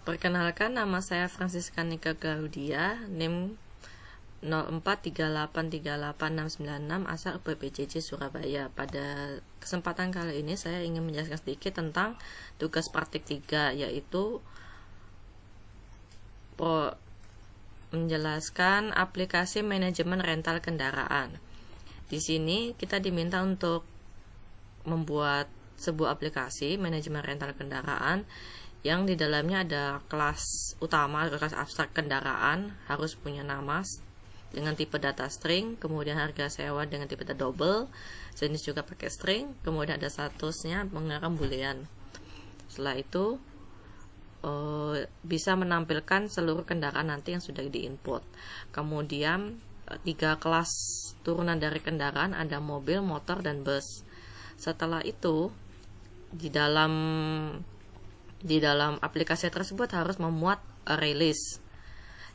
Perkenalkan, nama saya Francisca Nika Gaudia, NIM 0438388696, asal UPPJJ Surabaya. Pada kesempatan kali ini saya ingin menjelaskan sedikit tentang tugas praktik 3, yaitu menjelaskan aplikasi manajemen rental kendaraan. Di sini kita diminta untuk membuat sebuah aplikasi manajemen rental kendaraan yang di dalamnya ada kelas utama, kelas abstrak kendaraan, harus punya nama dengan tipe data string, kemudian harga sewa dengan tipe data double, jenis juga pakai string, kemudian ada statusnya menggunakan boolean. Setelah itu bisa menampilkan seluruh kendaraan nanti yang sudah diinput. Kemudian 3 kelas turunan dari kendaraan, ada mobil, motor, dan bus. Setelah itu di dalam aplikasi tersebut harus memuat array list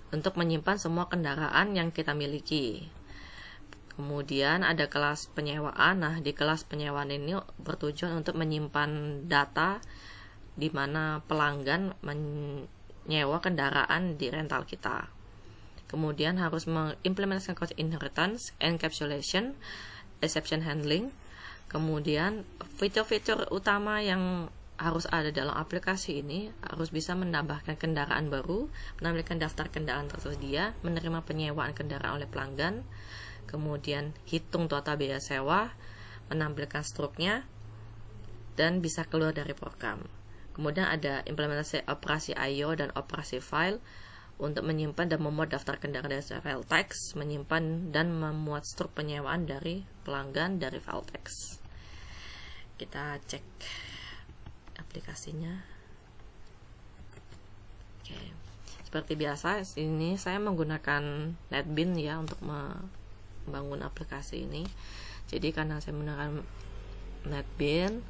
untuk menyimpan semua kendaraan yang kita miliki. Kemudian ada kelas penyewaan. Nah, di kelas penyewaan ini bertujuan untuk menyimpan data di mana pelanggan menyewa kendaraan di rental kita. Kemudian harus mengimplementasikan konsep inheritance, encapsulation, exception handling. Kemudian fitur-fitur utama yang harus ada dalam aplikasi ini harus bisa menambahkan kendaraan baru, menampilkan daftar kendaraan tersedia, menerima penyewaan kendaraan oleh pelanggan, kemudian hitung total biaya sewa, menampilkan struknya, dan bisa keluar dari program. Kemudian ada implementasi operasi I/O dan operasi file untuk menyimpan dan memuat daftar kendaraan dari file text, menyimpan dan memuat struk penyewaan dari pelanggan dari file text. Kita cek aplikasinya. Oke. Seperti biasa, ini saya menggunakan NetBeans ya untuk membangun aplikasi ini. Jadi karena saya menggunakan NetBeans,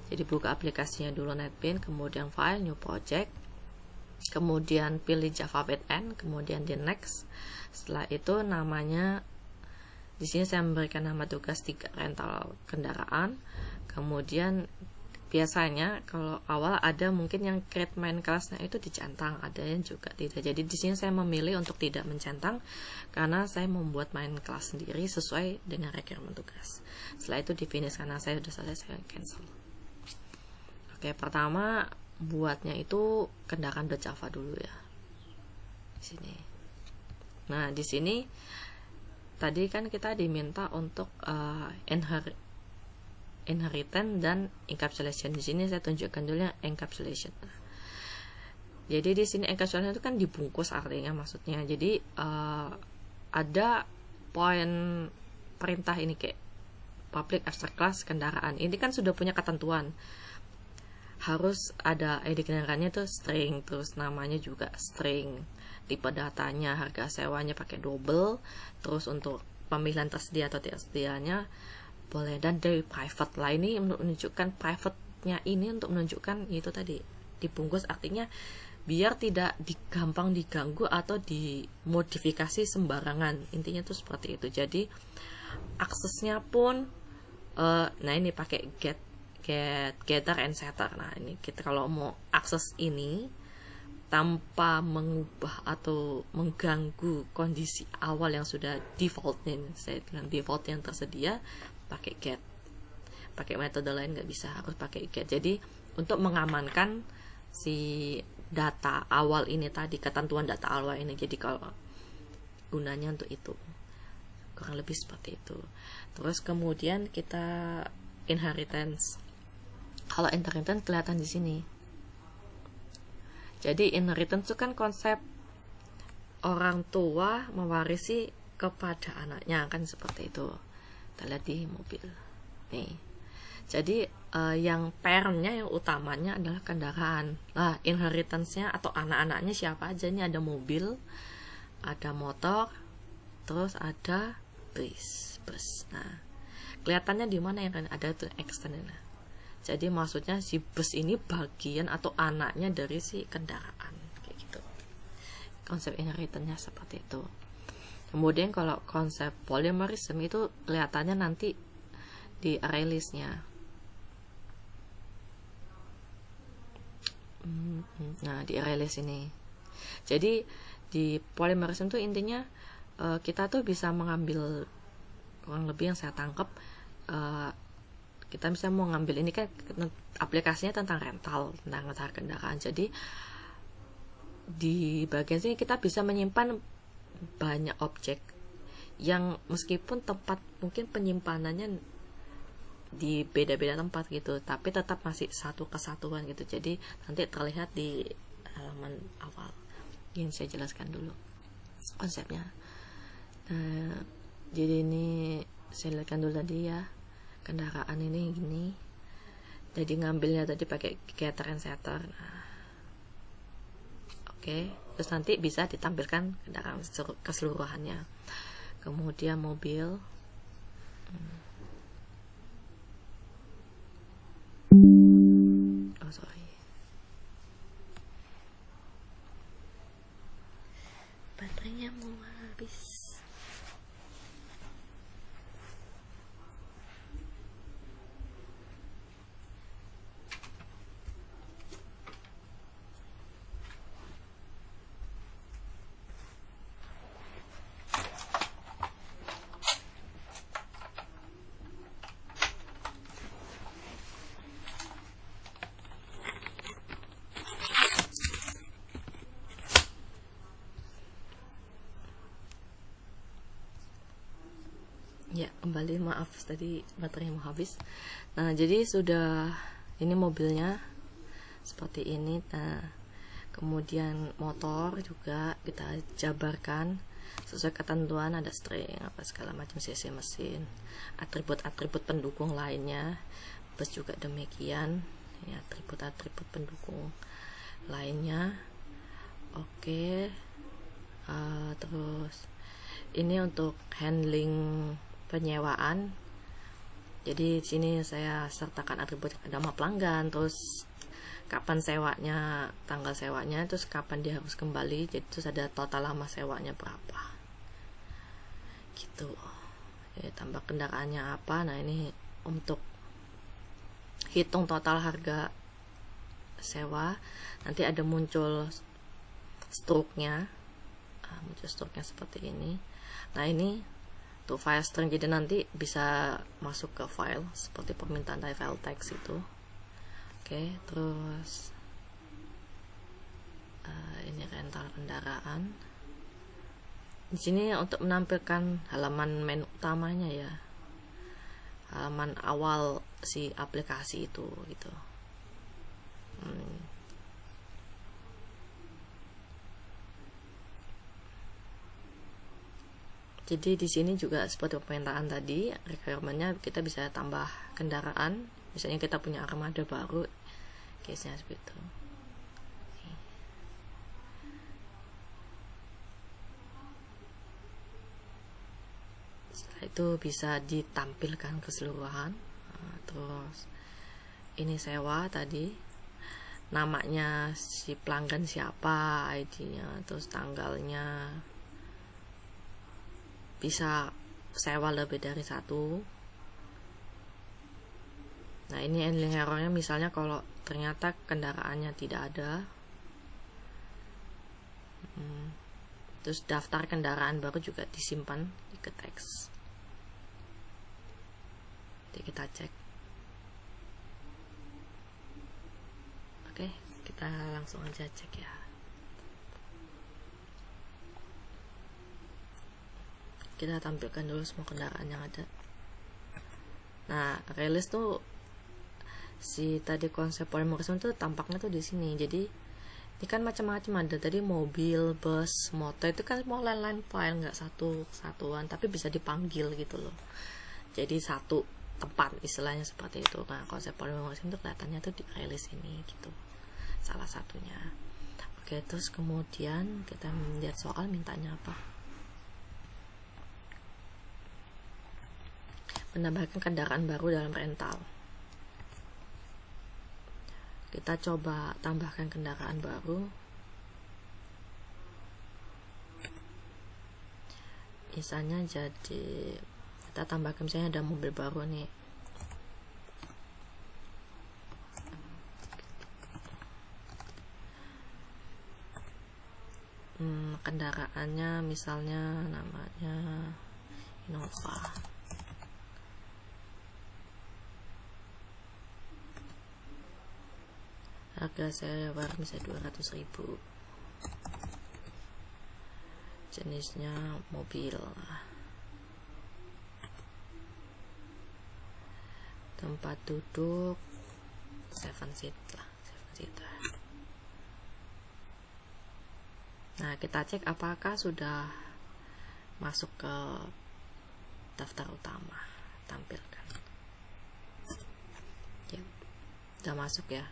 jadi buka aplikasinya dulu NetBeans, kemudian file, new project, kemudian pilih Java backend, kemudian di next. Setelah itu namanya, di sini saya memberikan nama tugas 3 rental kendaraan. Kemudian biasanya kalau awal ada mungkin yang create main class-nya itu dicentang, ada yang juga tidak. Jadi di sini saya memilih untuk tidak mencentang karena saya membuat main class sendiri sesuai dengan requirement tugas. Setelah itu di finish, karena saya sudah selesai, saya cancel. Oke, pertama buatnya itu kendaraan .java dulu ya. Di sini. Nah, di sini tadi kan kita diminta untuk inheritance dan encapsulation. Di sini saya tunjukkan dulu yang encapsulation. Jadi di sini encapsulation itu kan dibungkus, artinya maksudnya. Jadi ada poin perintah ini kayak public abstract class kendaraan. Ini kan sudah punya ketentuan. Harus ada ID kendaraannya tuh string, terus namanya juga string, tipe datanya, harga sewanya pakai double, terus untuk pemilihan tersedia atau tidak sedianya boleh, dan dari private lah ini untuk menunjukkan private-nya ini untuk menunjukkan itu tadi dibungkus, artinya biar tidak gampang diganggu atau dimodifikasi sembarangan, intinya tuh seperti itu. Jadi aksesnya pun nah ini pakai getter and setter. Nah ini kita kalau mau akses ini tanpa mengubah atau mengganggu kondisi awal yang sudah default nih, saya dengan default yang tersedia, pakai get. Pakai metode lain nggak bisa, harus pakai get. Jadi untuk mengamankan si data awal ini tadi, ketentuan data awal ini, jadi kalau gunanya untuk itu, kurang lebih seperti itu. Terus kemudian kita inheritance. Kalau inheritance kelihatan di sini. Jadi inheritance itu kan konsep orang tua mewarisi kepada anaknya, kan seperti itu. Kita lihat di mobil. Nih. Jadi yang parentnya, yang utamanya adalah kendaraan. Nah, inheritance-nya atau anak-anaknya siapa aja? Ini ada mobil, ada motor, terus ada bus. Nah, kelihatannya di mana yang ada tuh external. Jadi maksudnya si bus ini bagian atau anaknya dari si kendaraan, kayak gitu. Konsep inheritance-nya seperti itu. Kemudian kalau konsep polymerism itu kelihatannya nanti di array list-nya. Nah, di release ini. Jadi di polymerism tuh intinya kita tuh bisa mengambil, kurang lebih yang saya tangkap, kita bisa mau ngambil, ini kan aplikasinya tentang rental, tentang kendaraan. Jadi di bagian sini kita bisa menyimpan banyak objek yang meskipun tempat mungkin penyimpanannya di beda-beda tempat gitu, tapi tetap masih satu kesatuan gitu. Jadi nanti terlihat di halaman awal. Ingin saya jelaskan dulu konsepnya. Nah, jadi ini saya lihatkan dulu tadi ya, kendaraan ini gini. Jadi ngambilnya tadi pakai getter and setter. Nah, oke. Terus nanti bisa ditampilkan kendaraan keseluruhannya. Kemudian mobil. Oh sorry, baterainya mau habis. Ya, kembali, maaf tadi baterainya mau habis. Nah, jadi sudah, ini mobilnya seperti ini. Nah, kemudian motor juga kita jabarkan sesuai ketentuan, ada string apa segala macam, cc mesin, atribut-atribut pendukung lainnya. Bus juga demikian, ya, atribut-atribut pendukung lainnya. Oke. Terus ini untuk handling penyewaan. Jadi di sini saya sertakan atribut nama pelanggan, terus kapan sewanya, tanggal sewanya, terus kapan dia harus kembali. Jadi terus ada total lama sewanya berapa. Gitu. Ya, tambah kendaraannya apa. Nah, ini untuk hitung total harga sewa. Nanti ada muncul struknya. Muncul struknya seperti ini. Nah, ini tuh file string, jadi nanti bisa masuk ke file seperti permintaan dari file text itu. Oke, terus ini rental kendaraan. Di sini untuk menampilkan halaman menu utamanya ya, halaman awal si aplikasi itu gitu. Jadi di sini juga seperti permintaan tadi, requirement-nya kita bisa tambah kendaraan. Misalnya kita punya armada baru, case-nya seperti itu. Setelah itu bisa ditampilkan keseluruhan. Terus ini sewa tadi, namanya si pelanggan siapa, ID-nya, terus tanggalnya. Bisa sewa lebih dari satu. Nah, ini handling errornya misalnya kalau ternyata kendaraannya tidak ada. Terus daftar kendaraan baru juga disimpan di ke teks. Jadi kita cek. Oke, kita langsung aja cek ya. Kita tampilkan dulu semua kendaraan yang ada. Nah, release tuh si tadi konsep polymerism tuh tampaknya tuh di sini. Jadi ini kan macam-macam, ada tadi mobil, bus, motor, itu kan semua line file, nggak satu kesatuan, tapi bisa dipanggil gitu loh. Jadi satu tempat istilahnya seperti itu. Nah, konsep polymerism tuh kelihatannya tuh di release ini gitu, salah satunya. Oke, terus kemudian kita lihat soal mintanya apa. Menambahkan kendaraan baru dalam rental. Kita coba tambahkan kendaraan baru. Misalnya jadi kita tambahkan, misalnya ada mobil baru nih. kendaraannya misalnya namanya Innova. Harga sewa bisa 200.000. Jenisnya mobil. Tempat duduk 7 seat lah, 7 seater. Nah, kita cek apakah sudah masuk ke daftar utama. Tampilkan. Ya, udah masuk ya.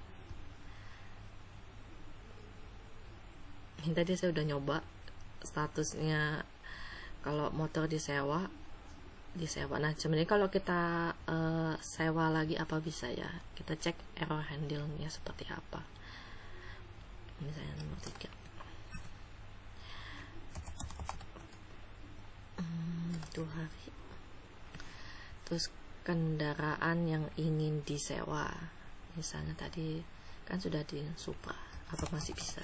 Ini tadi saya udah nyoba statusnya kalau motor disewa. Nah, sebenarnya kalau kita sewa lagi apa bisa ya? Kita cek error handle-nya seperti apa. Misalnya nomor 3. Itu hari. Terus kendaraan yang ingin disewa. Misalnya tadi kan sudah di Supra, apa masih bisa?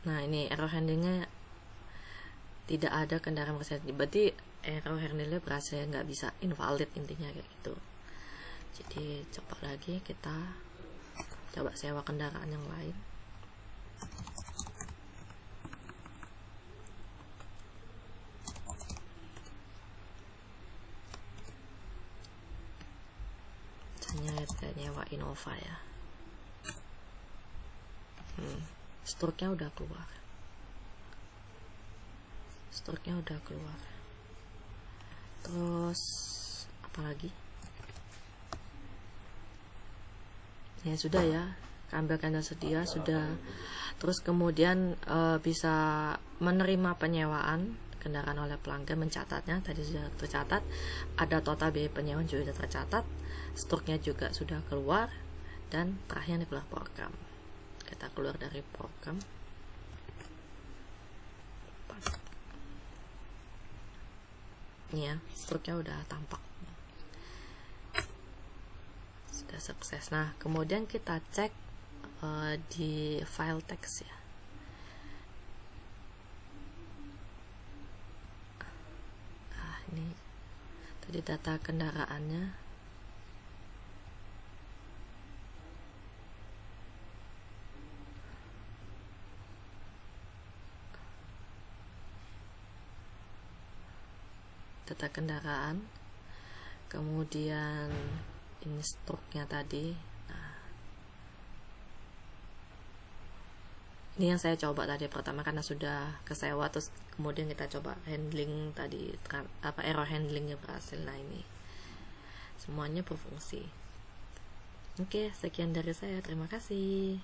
Nah, ini error handlingnya tidak ada kendaraan berhasil. Berarti error handlingnya berhasil, nggak bisa, invalid intinya kayak gitu. Jadi coba lagi, kita coba sewa kendaraan yang lain. Misalnya nyewa Innova ya. Struknya udah keluar. Terus apa lagi? Ya sudah ya, ambilkan dan sedia sudah. Terus kemudian bisa menerima penyewaan kendaraan oleh pelanggan, mencatatnya tadi sudah tercatat, ada total biaya penyewaan juga sudah tercatat, struknya juga sudah keluar, dan terakhir ini keluar program. Kita keluar dari program. Ini ya, struknya udah tampak, sudah sukses. Nah, kemudian kita cek di file teks ya. Ini tadi data kendaraannya. Data kendaraan, kemudian ini struknya tadi. Nah, ini yang saya coba tadi pertama karena sudah kesewa, terus kemudian kita coba handling tadi, error handlingnya berhasil. Nah, ini semuanya berfungsi. Oke, sekian dari saya, terima kasih.